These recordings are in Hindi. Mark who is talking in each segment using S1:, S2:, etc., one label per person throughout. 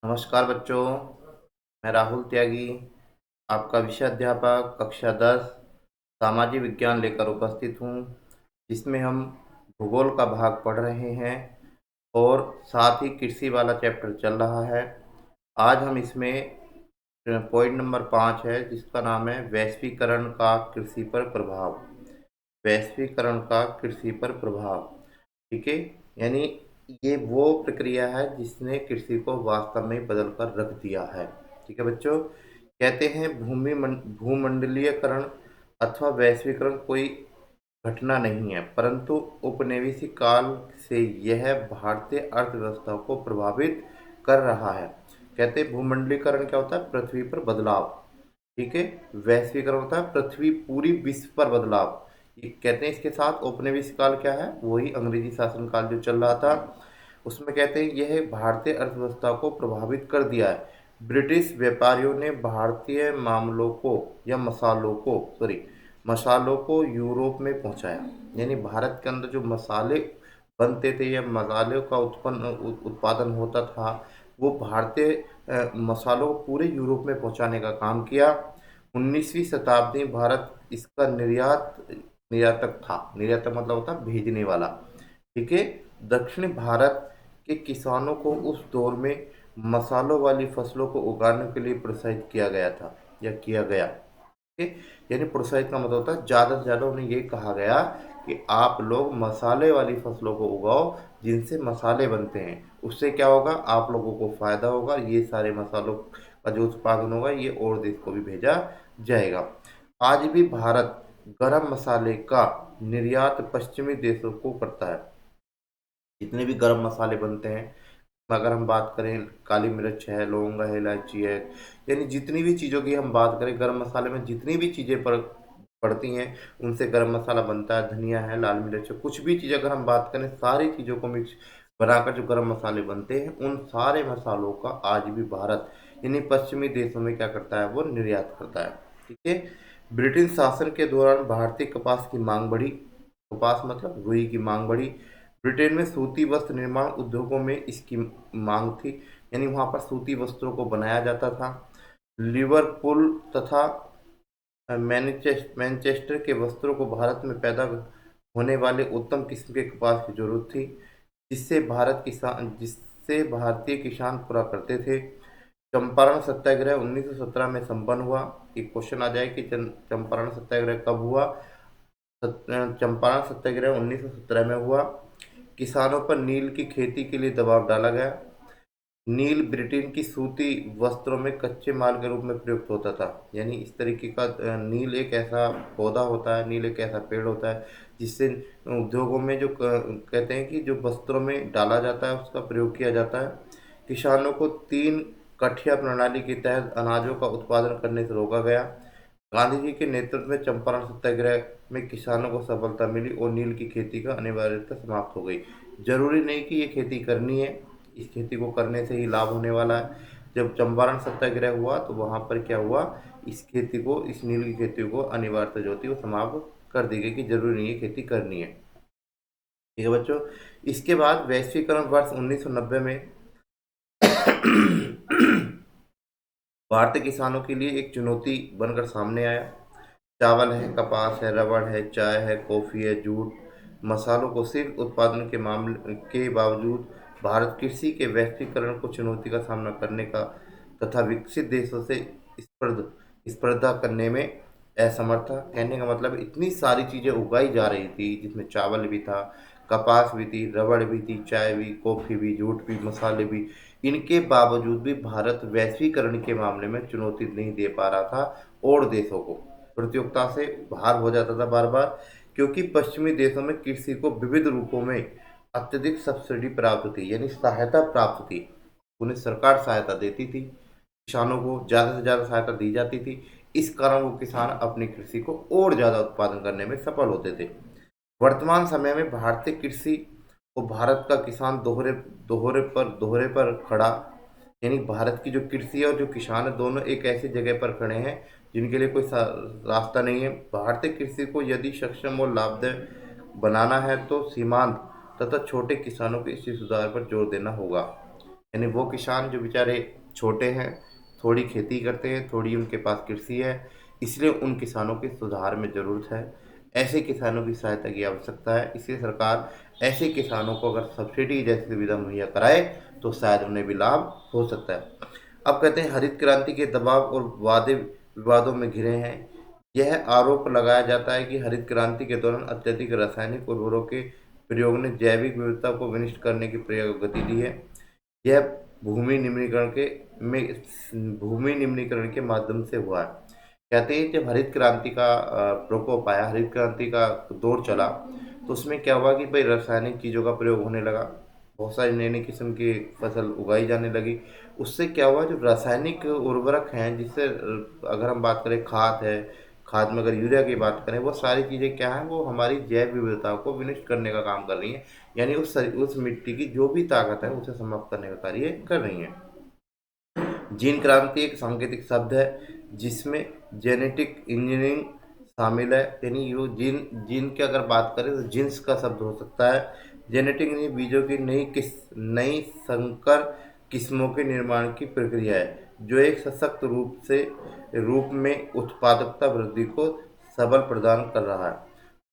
S1: नमस्कार बच्चों, मैं राहुल त्यागी आपका विषय अध्यापक कक्षा 10 सामाजिक विज्ञान लेकर उपस्थित हूँ, जिसमें हम भूगोल का भाग पढ़ रहे हैं और साथ ही कृषि वाला चैप्टर चल रहा है। आज हम इसमें पॉइंट नंबर 5 है, जिसका नाम है वैश्वीकरण का कृषि पर प्रभाव। वैश्वीकरण का कृषि पर प्रभाव, ठीक है। यानी ये वो प्रक्रिया है जिसने कृषि को वास्तव में बदल कर रख दिया है। ठीक है बच्चों, कहते हैं भूमंडलीयकरण अथवा वैश्वीकरण कोई घटना नहीं है, परंतु उपनिवेशिक काल से यह भारतीय अर्थव्यवस्था को प्रभावित कर रहा है। कहते हैं भूमंडलीकरण क्या होता है? पृथ्वी पर बदलाव। ठीक है। वैश्वीकरण होता है पृथ्वी पूरी विश्व पर बदलाव। ये कहते हैं इसके साथ औपनिवेशिक काल क्या है? वही अंग्रेजी शासन काल जो चल रहा था, उसमें कहते हैं यह भारतीय अर्थव्यवस्था को प्रभावित कर दिया है। ब्रिटिश व्यापारियों ने भारतीय मामलों को या मसालों को यूरोप में पहुंचाया। यानी भारत के अंदर जो मसाले बनते थे या मसाले का उत्पादन होता था, वो भारतीय मसालों को पूरे यूरोप में पहुंचाने का काम किया। 19वीं शताब्दी भारत इसका निर्यातक था। निर्यातक मतलब होता है भेजने वाला। ठीक है। दक्षिण भारत के किसानों को उस दौर में मसालों वाली फसलों को उगाने के लिए प्रोत्साहित किया गया था या किया गया। ठीक है। यानी प्रोत्साहित का मतलब होता है ज़्यादा से ज़्यादा उन्हें ये कहा गया कि आप लोग मसाले वाली फसलों को उगाओ, जिनसे मसाले बनते हैं। उससे क्या होगा? आप लोगों को फ़ायदा होगा। ये सारे मसालों का जो उत्पादन होगा ये और देश को भी भेजा जाएगा। आज भी भारत गरम मसाले का निर्यात पश्चिमी देशों को करता है। जितने भी गरम मसाले बनते हैं, अगर हम बात करें, काली मिर्च है, लौंग है, इलायची है, यानी जितनी भी चीज़ों की हम बात करें, गरम मसाले में जितनी भी चीज़ें पड़ती हैं, उनसे गरम मसाला बनता है। धनिया है, लाल मिर्च है, कुछ भी चीज़ अगर हम बात करें, सारी चीज़ों को मिक्स बनाकर जो गरम मसाले बनते हैं, उन सारे मसालों का आज भी भारत यानी पश्चिमी देशों में क्या करता है? वो निर्यात करता है। ठीक है। ब्रिटिश शासन के दौरान भारतीय कपास की मांग बढ़ी। कपास मतलब रुई की मांग बढ़ी। ब्रिटेन में सूती वस्त्र निर्माण उद्योगों में इसकी मांग थी। यानी वहाँ पर सूती वस्त्रों को बनाया जाता था। लिवरपूल तथा मैनचेस्टर के वस्त्रों को भारत में पैदा होने वाले उत्तम किस्म के कपास की जरूरत थी, जिससे भारतीय किसान पूरा करते थे। चंपारण सत्याग्रह 1917 में संपन्न हुआ। एक क्वेश्चन आ जाए कि चंपारण सत्याग्रह कब हुआ? चंपारण सत्याग्रह 1917 में हुआ। किसानों पर नील की खेती के लिए दबाव डाला गया। नील ब्रिटेन की सूती वस्त्रों में कच्चे माल के रूप में प्रयुक्त होता था। यानी इस तरीके का नील एक ऐसा पौधा होता है, नील एक ऐसा पेड़ होता है, जिससे उद्योगों में जो कहते हैं कि जो वस्त्रों में डाला जाता है, उसका प्रयोग किया जाता है। किसानों को 3 कठिया प्रणाली के तहत अनाजों का उत्पादन करने से रोका गया। गांधी जी के नेतृत्व में चंपारण सत्याग्रह में किसानों को सफलता मिली और नील की खेती का अनिवार्यता समाप्त हो गई। जरूरी नहीं कि ये खेती करनी है, इस खेती को करने से ही लाभ होने वाला है। जब चंपारण सत्याग्रह हुआ तो वहाँ पर क्या हुआ? इस नील की खेती को अनिवार्यता जो थी वो समाप्त कर दी गई कि जरूरी नहीं है खेती करनी है। ठीक है बच्चों। इसके बाद वैश्वीकरण वर्ष 1990 में भारतीय किसानों के लिए एक चुनौती बनकर सामने आया। चावल है, कपास है, रबड़ है, चाय है, कॉफ़ी है, जूट, मसालों को सिर्फ उत्पादन के मामले के बावजूद भारत कृषि के वैश्वीकरण को चुनौती का सामना करने का तथा विकसित देशों से स्पर्धा करने में असमर्थ था। कहने का मतलब इतनी सारी चीज़ें उगाई जा रही थी, जिसमें चावल भी था, कपास भी थी, रबड़ भी थी, चाय भी, कॉफ़ी भी, जूट भी, मसाले भी। इनके बावजूद भी भारत वैश्वीकरण के मामले में चुनौती नहीं दे पा रहा था और देशों को प्रतियोगिता से बाहर हो जाता था बार बार, क्योंकि पश्चिमी देशों में कृषि को विविध रूपों में अत्यधिक सब्सिडी प्राप्त थी। यानी सहायता प्राप्त थी। उन्हें सरकार सहायता देती थी, किसानों को ज़्यादा से ज़्यादा सहायता दी जाती थी। इस कारण वो किसान अपनी कृषि को और ज़्यादा उत्पादन करने में सफल होते थे। वर्तमान समय में भारतीय कृषि और भारत का किसान दोहरे पर खड़ा। यानी भारत की जो कृषि और जो किसान है, दोनों एक ऐसी जगह पर खड़े हैं जिनके लिए कोई रास्ता नहीं है। भारतीय कृषि को यदि सक्षम और लाभदायक बनाना है तो सीमांत तथा छोटे किसानों के इसी सुधार पर जोर देना होगा। यानी वो किसान जो बेचारे छोटे हैं, थोड़ी खेती करते हैं, थोड़ी उनके पास कृषि है, इसलिए उन किसानों के सुधार में ज़रूरत है। ऐसे किसानों की सहायता की आवश्यकता है, इसलिए सरकार ऐसे किसानों को अगर सब्सिडी जैसी सुविधा मुहैया कराए तो शायद उन्हें भी लाभ हो सकता है। अब कहते हैं हरित क्रांति के दबाव और वादे विवादों में घिरे हैं। यह आरोप लगाया जाता है कि हरित क्रांति के दौरान अत्यधिक रासायनिक उर्वरकों के प्रयोग ने जैविक विविधता को विनष्ट करने की प्रयोग गति दी है। यह भूमि निम्नीकरण के भूमि निम्नीकरण के माध्यम से हुआ है। कहते हैं जब हरित क्रांति का प्रकोप आया, हरित क्रांति का दौर चला, तो उसमें क्या हुआ कि भाई रासायनिक चीज़ों का प्रयोग होने लगा, बहुत सारी नई नई किस्म की फसल उगाई जाने लगी। उससे क्या हुआ, जो रासायनिक उर्वरक हैं, जिससे अगर हम बात करें खाद है, खाद में अगर यूरिया की बात करें, वो सारी चीज़ें क्या हैं, वो हमारी जैव विविधता को विनष्ट करने का काम कर रही हैं। यानी उस मिट्टी की जो भी ताकत है उसे समाप्त करने का कार्य कर रही हैं। जीन क्रांति एक सांकेतिक शब्द है जिसमें जेनेटिक इंजीनियरिंग शामिल है। यानी यो जीन जीन की अगर बात करें तो जीन्स का शब्द हो सकता है। जेनेटिक इंजीनियरिंग बीजों की नई संकर किस्मों के निर्माण की प्रक्रिया है जो एक सशक्त रूप में उत्पादकता वृद्धि को सबल प्रदान कर रहा है।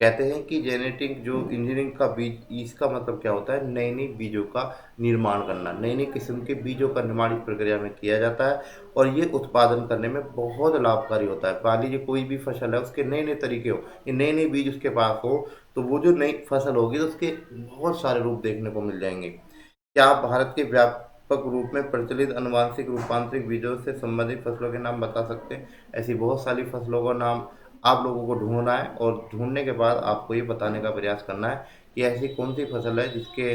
S1: कहते हैं कि जेनेटिक जो इंजीनियरिंग का बीज, इसका मतलब क्या होता है, नई नई बीजों का निर्माण करना, नई नई किस्म के बीजों का निर्माण इस प्रक्रिया में किया जाता है और ये उत्पादन करने में बहुत लाभकारी होता है। मान लीजिए कोई भी फसल है, उसके नए नए तरीके हो, ये नए नए बीज उसके पास हो, तो वो जो नई फसल होगी तो उसके बहुत सारे रूप देखने को मिल जाएंगे। क्या आप भारत के व्यापक रूप में प्रचलित अनुवांशिक रूपांतरित बीजों से संबंधित फसलों के नाम बता सकते हैं? ऐसी बहुत सारी फसलों का नाम आप लोगों को ढूंढना है और ढूंढने के बाद आपको ये बताने का प्रयास करना है कि ऐसी कौन सी फसल है जिसके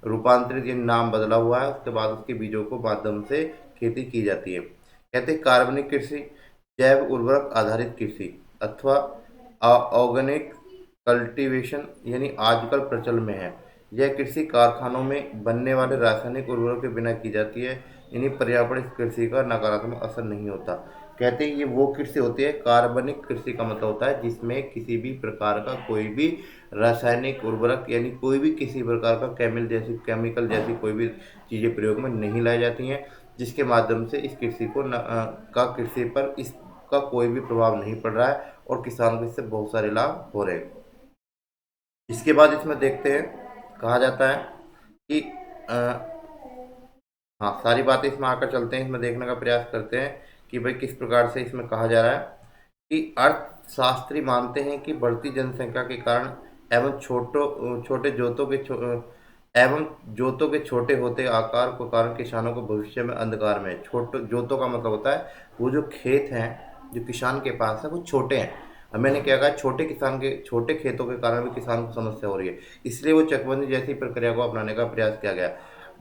S1: रूपांतरित ये नाम बदला हुआ है, उसके बाद उसके बीजों को माध्यम से खेती की जाती है। कहते हैं कार्बनिक कृषि, जैव उर्वरक आधारित कृषि अथवा ऑर्गेनिक कल्टीवेशन यानी आजकल प्रचलन में है। यह कृषि कारखानों में बनने वाले रासायनिक उर्वरक के बिना की जाती है। इन्हीं पर्यावरण कृषि का नकारात्मक असर नहीं होता। कहते हैं ये वो कृषि होती है, कार्बनिक कृषि का मतलब होता है जिसमें किसी भी प्रकार का कोई भी रासायनिक उर्वरक यानी कोई भी किसी प्रकार का केमिकल जैसी कोई भी चीज़ें प्रयोग में नहीं लाई जाती हैं, जिसके माध्यम से इस कृषि को कृषि पर इसका कोई भी प्रभाव नहीं पड़ रहा है और किसानों को इससे बहुत सारे लाभ हो रहे हैं। इसके बाद इसमें देखते हैं, कहा जाता है कि हाँ, सारी बातें इसमें आकर चलते हैं, इसमें देखने का प्रयास करते हैं कि भाई किस प्रकार से इसमें कहा जा रहा है कि अर्थशास्त्री मानते हैं कि बढ़ती जनसंख्या के कारण एवं छोटे जोतों के छोटे होते आकार के कारण किसानों को भविष्य में अंधकार में, छोटे जोतों का मतलब होता है वो जो खेत हैं जो किसान के पास है वो छोटे हैं। अब मैंने क्या कहा, छोटे किसान के छोटे खेतों के कारण भी किसान को समस्या हो रही है, इसलिए वो चकबंदी जैसी प्रक्रिया को अपनाने का प्रयास किया गया।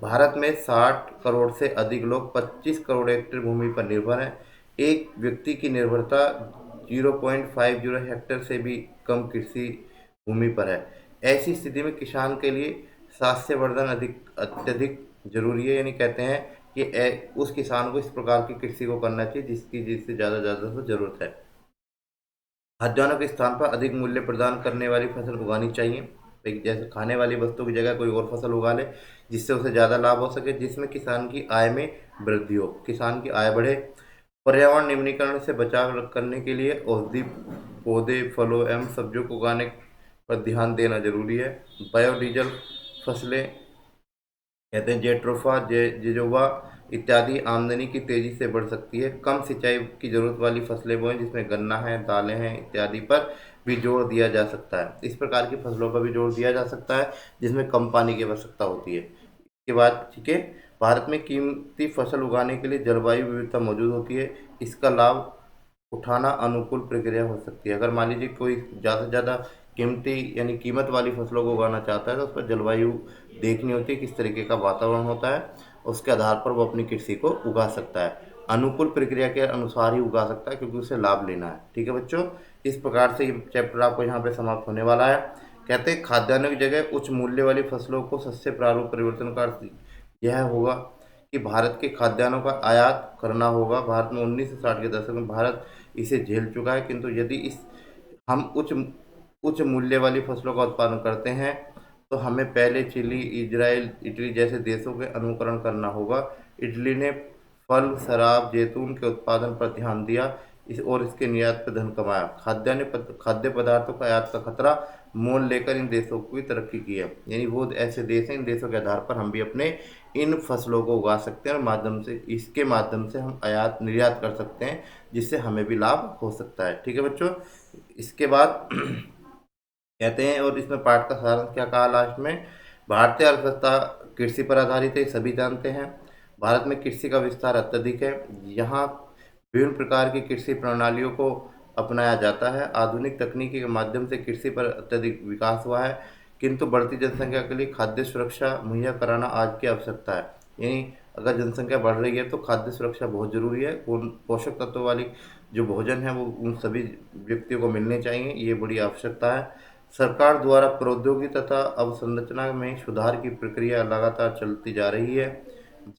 S1: भारत में 60 करोड़ से अधिक लोग 25 करोड़ हेक्टेयर भूमि पर निर्भर हैं। एक व्यक्ति की निर्भरता 0.50 हेक्टेयर से भी कम कृषि भूमि पर है। ऐसी स्थिति में किसान के लिए स्वास्थ्य वर्धन अत्यधिक जरूरी है। यानी कहते हैं कि उस किसान को इस प्रकार की कृषि को करना चाहिए जिससे ज़्यादा तो जरूरत है। खाद्यान्नों के स्थान पर अधिक मूल्य प्रदान करने वाली फसल उगानी चाहिए। एक जैसे खाने वाली वस्तु की जगह कोई और फसल उगा ले जिससे उसे ज़्यादा लाभ हो सके, जिसमें किसान की आय में वृद्धि हो, किसान की आय बढ़े। पर्यावरण निम्नीकरण से बचाव करने के लिए औषधि पौधे, फलों एवं सब्जियों को उगाने पर ध्यान देना जरूरी है। बायोडीजल फसलें, कहते हैं जेट्रोफा, जेजोवा इत्यादि आमदनी की तेजी से बढ़ सकती है। कम सिंचाई की जरूरत वाली फसलें बोएं जिसमें गन्ना है, दालें हैं इत्यादि पर भी जोर दिया जा सकता है। इस प्रकार की फसलों पर भी जोर दिया जा सकता है जिसमें कम पानी की आवश्यकता होती है। इसके बाद ठीक है, भारत में कीमती फसल उगाने के लिए जलवायु विविधता मौजूद होती है। इसका लाभ उठाना अनुकूल प्रक्रिया हो सकती है। अगर मान लीजिए कोई ज़्यादा से ज़्यादा कीमती यानी कीमत वाली फसलों को उगाना चाहता है तो उस पर जलवायु देखनी होती है, किस तरीके का वातावरण होता है, उसके आधार पर वो अपनी कृषि को उगा सकता है। अनुकूल प्रक्रिया के अनुसार ही उगा सकता है क्योंकि उसे लाभ लेना है। ठीक है बच्चों, इस प्रकार से ये चैप्टर आपको यहाँ पे समाप्त होने वाला है। कहते हैं खाद्यान्नों की जगह उच्च मूल्य वाली फसलों को शस्य प्रारूप परिवर्तन का अर्थ यह होगा कि भारत के खाद्यान्नों का आयात करना होगा। भारत में 1960 के दशक में भारत इसे झेल चुका है, किंतु यदि हम उच्च मूल्य वाली फसलों का उत्पादन करते हैं तो हमें पहले चिली, इजराइल, इटली जैसे देशों के अनुकरण करना होगा। इटली ने फल, शराब, जैतून के उत्पादन पर ध्यान दिया और इसके निर्यात पर धन कमाया। खाद्य पदार्थों का आयात का खतरा मोल लेकर इन देशों की तरक्की की है। यानी वो ऐसे देश हैं, इन देशों के आधार पर हम भी अपने इन फसलों को उगा सकते हैं और इसके माध्यम से हम आयात निर्यात कर सकते हैं, जिससे हमें भी लाभ हो सकता है। ठीक है बच्चों, इसके बाद कहते हैं, और इसमें पाठ का सारांश क्या कहा लास्ट में, भारतीय अर्थव्यवस्था कृषि पर आधारित है, सभी जानते हैं। भारत में कृषि का विस्तार अत्यधिक है। यहाँ विभिन्न प्रकार की कृषि प्रणालियों को अपनाया जाता है। आधुनिक तकनीकी के माध्यम से कृषि पर अत्यधिक विकास हुआ है, किंतु बढ़ती जनसंख्या के लिए खाद्य सुरक्षा मुहैया कराना आज की आवश्यकता है। यानी अगर जनसंख्या बढ़ रही है तो खाद्य सुरक्षा बहुत जरूरी है। पोषक तत्वों वाली जो भोजन है वो उन सभी व्यक्तियों को मिलने चाहिए, ये बड़ी आवश्यकता है। सरकार द्वारा प्रौद्योगिकी तथा अवसंरचना में सुधार की प्रक्रिया लगातार चलती जा रही है,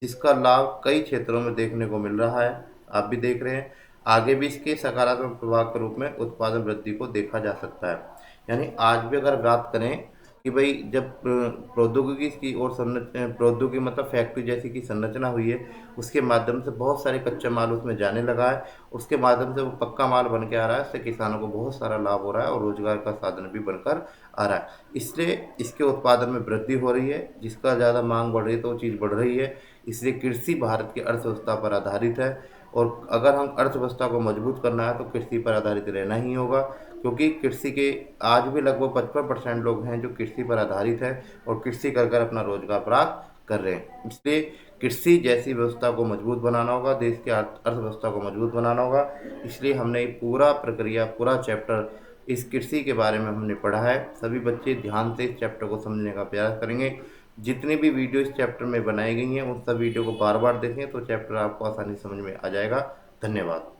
S1: जिसका लाभ कई क्षेत्रों में देखने को मिल रहा है। आप भी देख रहे हैं। आगे भी इसके सकारात्मक प्रभाव के रूप में उत्पादन वृद्धि को देखा जा सकता है। यानी आज भी अगर बात करें कि भाई जब प्रौद्योगिकी की और प्रौद्योगिकी मतलब फैक्ट्री जैसी की संरचना हुई है, उसके माध्यम से बहुत सारे कच्चा माल उसमें जाने लगा है, उसके माध्यम से वो पक्का माल बन के आ रहा है। इससे किसानों को बहुत सारा लाभ हो रहा है और रोजगार का साधन भी बनकर आ रहा है। इसलिए इसके उत्पादन में वृद्धि हो रही है, जिसका ज़्यादा मांग बढ़ रही है तो वो चीज़ बढ़ रही है। इसलिए कृषि भारत की अर्थव्यवस्था पर आधारित है, और अगर हम अर्थव्यवस्था को मजबूत करना है तो कृषि पर आधारित रहना ही होगा, क्योंकि कृषि के आज भी लगभग 55% लोग हैं जो कृषि पर आधारित है और कृषि कर कर अपना रोजगार प्राप्त कर रहे हैं। इसलिए कृषि जैसी व्यवस्था को मजबूत बनाना होगा, देश की अर्थव्यवस्था को मजबूत बनाना होगा। इसलिए हमने ये पूरा प्रक्रिया, पूरा चैप्टर इस कृषि के बारे में हमने पढ़ा है। सभी बच्चे ध्यान से इस चैप्टर को समझने का प्रयास करेंगे। जितनी भी वीडियो इस चैप्टर में बनाई गई हैं उन सब वीडियो को बार बार देखें तो चैप्टर आपको आसानी समझ में आ जाएगा। धन्यवाद।